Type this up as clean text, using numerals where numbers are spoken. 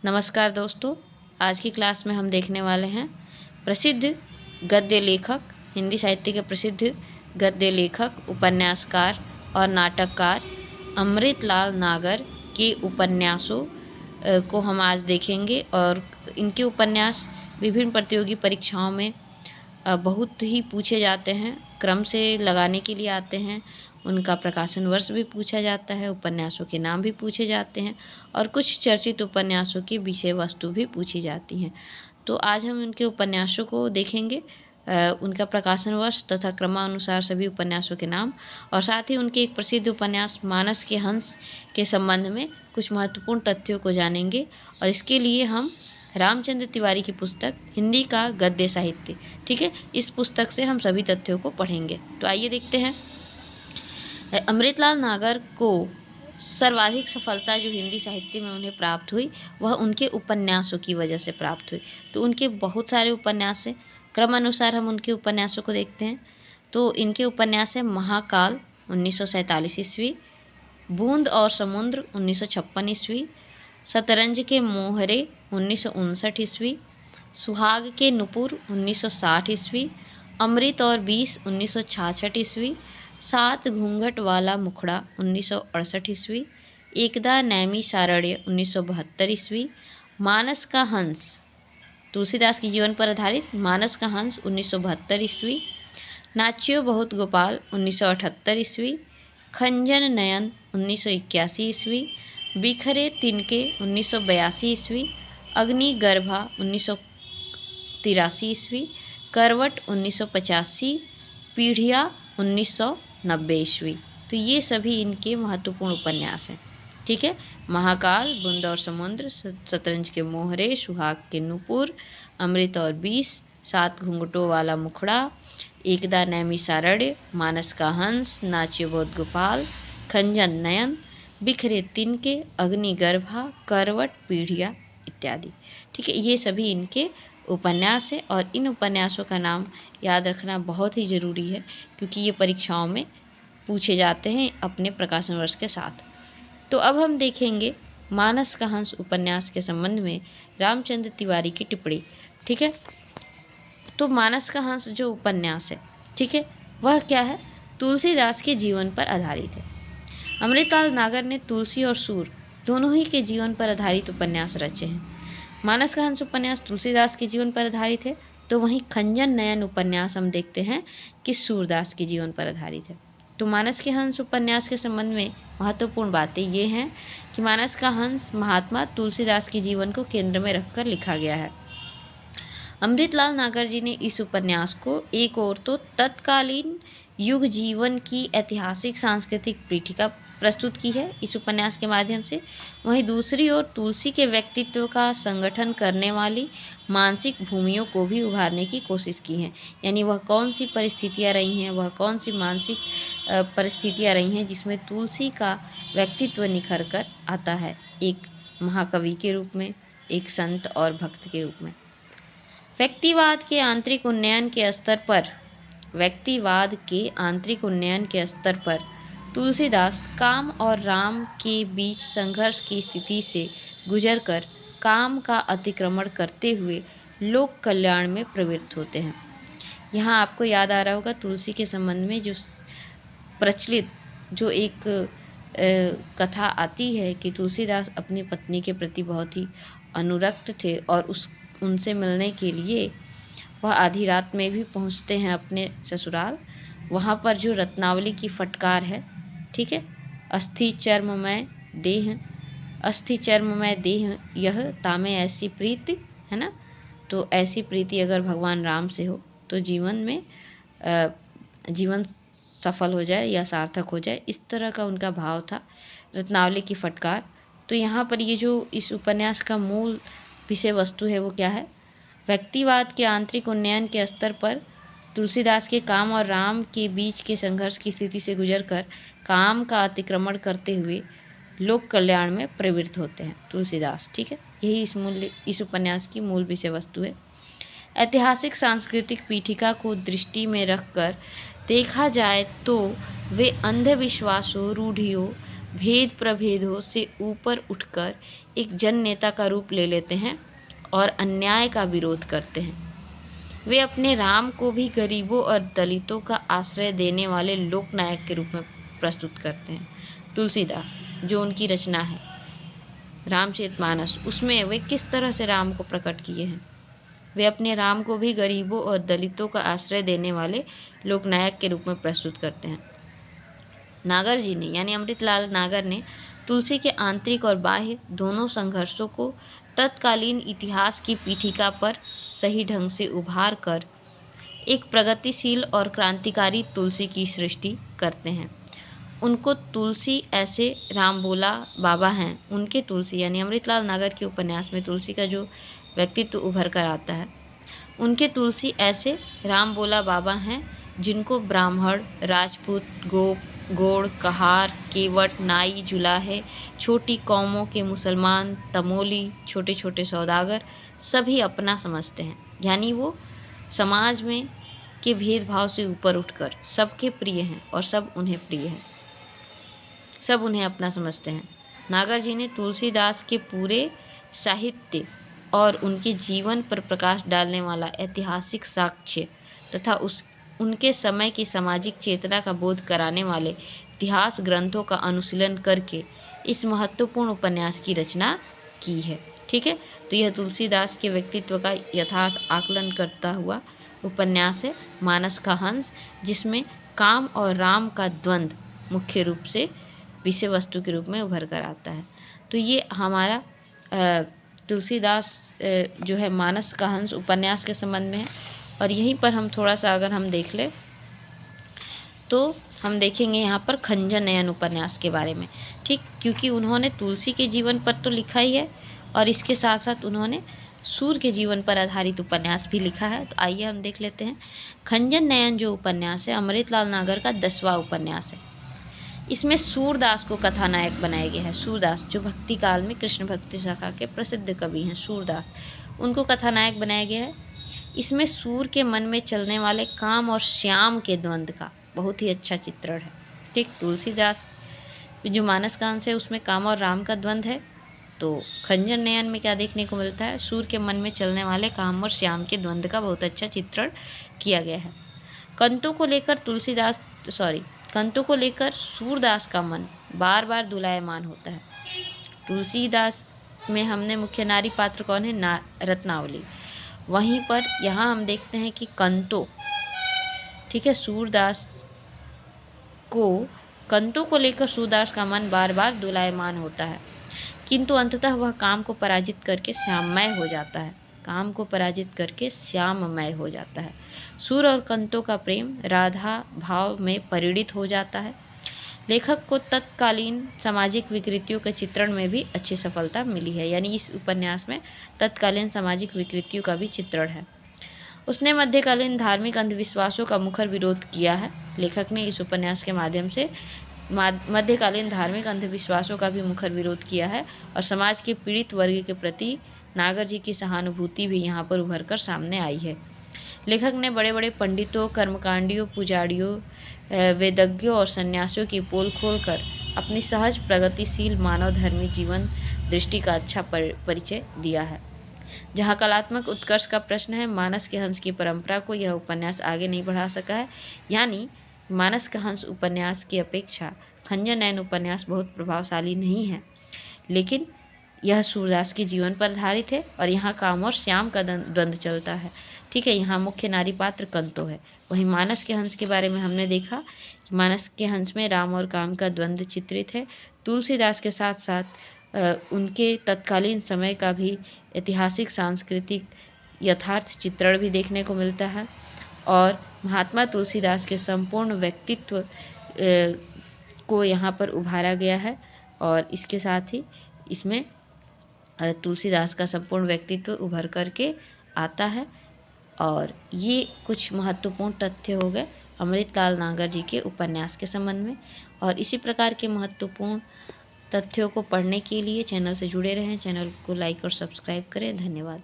नमस्कार दोस्तों। आज की क्लास में हम देखने वाले हैं प्रसिद्ध गद्य लेखक, हिंदी साहित्य के प्रसिद्ध गद्य लेखक, उपन्यासकार और नाटककार अमृतलाल नागर के उपन्यासों को हम आज देखेंगे। और इनके उपन्यास विभिन्न प्रतियोगी परीक्षाओं में बहुत ही पूछे जाते हैं, क्रम से लगाने के लिए आते हैं। उनका प्रकाशन वर्ष भी पूछा जाता है, उपन्यासों के नाम भी पूछे जाते हैं और कुछ चर्चित उपन्यासों की विषय वस्तु भी पूछी जाती हैं। तो आज हम उनके उपन्यासों को देखेंगे, उनका प्रकाशन वर्ष तथा क्रमानुसार सभी उपन्यासों के नाम, और साथ ही उनके एक प्रसिद्ध उपन्यास मानस के हंस के संबंध में कुछ महत्वपूर्ण तथ्यों को जानेंगे। और इसके लिए हम रामचंद्र तिवारी की पुस्तक हिंदी का गद्य साहित्य, ठीक है, इस पुस्तक से हम सभी तथ्यों को पढ़ेंगे। तो आइए देखते हैं। अमृतलाल नागर को सर्वाधिक सफलता जो हिंदी साहित्य में उन्हें प्राप्त हुई वह उनके उपन्यासों की वजह से प्राप्त हुई। तो उनके बहुत सारे उपन्यास हैं, क्रमानुसार हम उनके उपन्यासों को देखते हैं। तो इनके उपन्यास हैं महाकाल 1947 ईस्वी, बूंद और समुद्र 1956 ईस्वी, शतरंज के मोहरे 1959 ईस्वी, सुहाग के नुपुर 1960 ईस्वी, अमृत और 20 1966 ईस्वी, सात घूंघट वाला मुखड़ा 1968 ईस्वी, एकदा नैमी सारण्य 1972 ईस्वी, मानस का हंस तुलसीदास के जीवन पर आधारित मानस का हंस 1972 ईस्वी, नाच्यो बहुत गोपाल 1978 ईस्वी, खंजन नयन 1981 ईस्वी, बिखरे तिनके 1982 ईस्वी, अग्निगर्भा 1983 ईस्वी, करवट 1985, पीढ़िया 1990 ईस्वी। तो ये सभी इनके महत्वपूर्ण उपन्यास हैं, ठीक है। महाकाल, बूंद और समुद्र, शतरंज के मोहरे, सुहाग के नुपुर, अमृत और 20, सात घूंघटों वाला मुखड़ा, एकदा नैमी सारण्य, मानस का हंस, नाच्यो बहुत गोपाल, खंजन नयन, बिखरे तिनके, अग्निगर्भा, करवट, पीढ़िया इत्यादि, ठीक है। ये सभी इनके उपन्यास है और इन उपन्यासों का नाम याद रखना बहुत ही ज़रूरी है क्योंकि ये परीक्षाओं में पूछे जाते हैं अपने प्रकाशन वर्ष के साथ। तो अब हम देखेंगे मानस का हंस उपन्यास के संबंध में रामचंद्र तिवारी की टिप्पणी, ठीक है। तो मानस का हंस जो उपन्यास है, ठीक है, वह क्या है, तुलसीदास के जीवन पर आधारित है। अमृतलाल नागर ने तुलसी और सूर दोनों ही के जीवन पर आधारित उपन्यास रचे हैं। मानस का हंस उपन्यास तुलसीदास के जीवन पर आधारित है, तो वहीं खंजन नयन उपन्यास हम देखते हैं कि सूरदास के जीवन पर आधारित है। तो मानस के हंस उपन्यास के संबंध में महत्वपूर्ण बातें ये हैं कि मानस का हंस महात्मा तुलसीदास के जीवन को केंद्र में रखकर लिखा गया है। अमृतलाल नागर जी ने इस उपन्यास को एक ओर तो तत्कालीन युग जीवन की ऐतिहासिक सांस्कृतिक पीठिका प्रस्तुत की है इस उपन्यास के माध्यम से, वहीं दूसरी ओर तुलसी के व्यक्तित्व का संगठन करने वाली मानसिक भूमियों को भी उभारने की कोशिश की है। यानी वह कौन सी परिस्थितियाँ रही हैं, वह कौन सी मानसिक परिस्थितियाँ रही हैं जिसमें तुलसी का व्यक्तित्व निखर कर आता है, एक महाकवि के रूप में, एक संत और भक्त के रूप में। व्यक्तिवाद के आंतरिक उन्नयन के स्तर पर तुलसीदास काम और राम के बीच संघर्ष की स्थिति से गुजरकर काम का अतिक्रमण करते हुए लोक कल्याण में प्रवृत्त होते हैं। यहाँ आपको याद आ रहा होगा तुलसी के संबंध में जो प्रचलित जो एक कथा आती है कि तुलसीदास अपनी पत्नी के प्रति बहुत ही अनुरक्त थे और उनसे मिलने के लिए वह आधी रात में भी पहुंचते हैं अपने ससुराल। वहाँ पर जो रत्नावली की फटकार है, ठीक है, अस्थि चर्ममय देह यह तामे ऐसी प्रीति, है ना। तो ऐसी प्रीति अगर भगवान राम से हो तो जीवन सफल हो जाए या सार्थक हो जाए, इस तरह का उनका भाव था, रत्नावली की फटकार। तो यहाँ पर ये जो इस उपन्यास का मूल विषय वस्तु है वो क्या है, व्यक्तिवाद के आंतरिक उन्नयन के स्तर पर तुलसीदास के काम और राम के बीच के संघर्ष की स्थिति से गुजरकर काम का अतिक्रमण करते हुए लोक कल्याण में प्रवृत्त होते हैं तुलसीदास, ठीक है। यही इस उपन्यास की मूल विषय वस्तु है। ऐतिहासिक सांस्कृतिक पीठिका को दृष्टि में रखकर देखा जाए तो वे अंधविश्वासों, रूढ़ियों, भेद प्रभेदों से ऊपर उठकर एक जन नेता का रूप ले लेते हैं और अन्याय का विरोध करते हैं। वे अपने राम को भी गरीबों और दलितों का आश्रय देने वाले लोकनायक के रूप में प्रस्तुत करते हैं। तुलसीदास जो उनकी रचना है रामचरितमानस, उसमें वे किस तरह से राम को प्रकट किए हैं। वे अपने राम को भी गरीबों और दलितों का आश्रय देने वाले लोकनायक के रूप में प्रस्तुत करते हैं। नागर जी ने यानी अमृतलाल नागर ने तुलसी के आंतरिक और बाह्य दोनों संघर्षों को तत्कालीन इतिहास की पीठिका पर सही ढंग से उभार कर एक प्रगतिशील और क्रांतिकारी तुलसी की सृष्टि करते हैं। उनको तुलसी ऐसे राम बोला बाबा हैं, उनके तुलसी यानी अमृतलाल नागर के उपन्यास में तुलसी का जो व्यक्तित्व उभर कर आता है, उनके तुलसी ऐसे राम बोला बाबा हैं जिनको ब्राह्मण, राजपूत, गोप, गोड़, कहार, केवट, नाई, जुलाहे, छोटी कौमों के मुसलमान, तमोली, छोटे छोटे सौदागर सभी अपना समझते हैं। यानी वो समाज में के भेदभाव से ऊपर उठकर सबके प्रिय हैं और सब उन्हें प्रिय हैं, सब उन्हें अपना समझते हैं। नागर जी ने तुलसीदास के पूरे साहित्य और उनके जीवन पर प्रकाश डालने वाला ऐतिहासिक साक्ष्य तथा उनके समय की सामाजिक चेतना का बोध कराने वाले इतिहास ग्रंथों का अनुशीलन करके इस महत्वपूर्ण उपन्यास की रचना की है। ठीक है, तो यह तुलसीदास के व्यक्तित्व का यथार्थ आकलन करता हुआ उपन्यास है मानस का हंस, जिसमें काम और राम का द्वंद्व मुख्य रूप से विषय वस्तु के रूप में उभर कर आता है। तो ये हमारा तुलसीदास जो है मानस का हंस उपन्यास के संबंध में है। और यहीं पर हम थोड़ा सा अगर हम देख ले तो हम देखेंगे यहाँ पर खंजर नयन उपन्यास के बारे में। ठीक, क्योंकि उन्होंने तुलसी के जीवन पर तो लिखा ही है और इसके साथ साथ उन्होंने सूर के जीवन पर आधारित उपन्यास भी लिखा है। तो आइए हम देख लेते हैं। खंजर नयन जो उपन्यास है अमृतलाल नागर का 10वां उपन्यास है। इसमें सूरदास को कथानायक बनाया गया है। सूरदास जो भक्ति काल में कृष्ण भक्ति शाखा के प्रसिद्ध कवि हैं, सूरदास, उनको कथानायक बनाया गया है। इसमें सूर के मन में चलने वाले काम और श्याम के द्वंद्व का बहुत ही अच्छा चित्रण है। ठीक, तुलसीदास जो मानस का अंश है उसमें काम और राम का द्वंद्व है, तो खंजर नयन में क्या देखने को मिलता है, सूर के मन में चलने वाले काम और श्याम के द्वंद्व का बहुत अच्छा चित्रण किया गया है। कंतों को लेकर सूरदास का मन बार बार दुलायमान होता है। तुलसीदास में हमने मुख्य नारी पात्र कौन है, रत्नावली। वहीं पर यहाँ हम देखते हैं कि कंतों, ठीक है, कंतों को लेकर सूरदास का मन बार बार दुलायमान होता है, किंतु अंततः वह काम को पराजित करके श्याममय हो जाता है। सूर और कंतों का प्रेम राधा भाव में परिणित हो जाता है। लेखक को तत्कालीन सामाजिक विकृतियों के चित्रण में भी अच्छी सफलता मिली है। यानी इस उपन्यास में तत्कालीन सामाजिक विकृतियों का भी चित्रण है। उसने मध्यकालीन धार्मिक अंधविश्वासों का मुखर विरोध किया है। लेखक ने इस उपन्यास के माध्यम से मध्यकालीन धार्मिक अंधविश्वासों का भी मुखर विरोध किया है और समाज के पीड़ित वर्ग के प्रति नागर जी की सहानुभूति भी यहाँ पर उभर कर सामने आई है। लेखक ने बड़े बड़े पंडितों, कर्मकांडियों, पुजारियों, वेदज्ञों और सन्यासियों की पोल खोलकर अपनी सहज प्रगतिशील मानवधर्मी जीवन दृष्टि का अच्छा परिचय दिया है। जहाँ कलात्मक उत्कर्ष का प्रश्न है, मानस के हंस की परंपरा को यह उपन्यास आगे नहीं बढ़ा सका है। यानी मानस का हंस उपन्यास की अपेक्षा खंजर नयन उपन्यास बहुत प्रभावशाली नहीं है, लेकिन यह सूरदास के जीवन पर आधारित है और यहाँ काम और श्याम का द्वंद्व चलता है। ठीक है, यहाँ मुख्य नारी पात्र कंतो है। वहीं मानस के हंस के बारे में हमने देखा कि मानस के हंस में राम और काम का द्वंद्व चित्रित है। तुलसीदास के साथ साथ उनके तत्कालीन समय का भी ऐतिहासिक सांस्कृतिक यथार्थ चित्रण भी देखने को मिलता है और महात्मा तुलसीदास के संपूर्ण व्यक्तित्व को यहाँ पर उभारा गया है और इसके साथ ही इसमें तुलसीदास का संपूर्ण व्यक्तित्व उभर करके आता है। और ये कुछ महत्वपूर्ण तथ्य हो गए अमृतलाल नागर जी के उपन्यास के संबंध में। और इसी प्रकार के महत्वपूर्ण तथ्यों को पढ़ने के लिए चैनल से जुड़े रहें। चैनल को लाइक और सब्सक्राइब करें। धन्यवाद।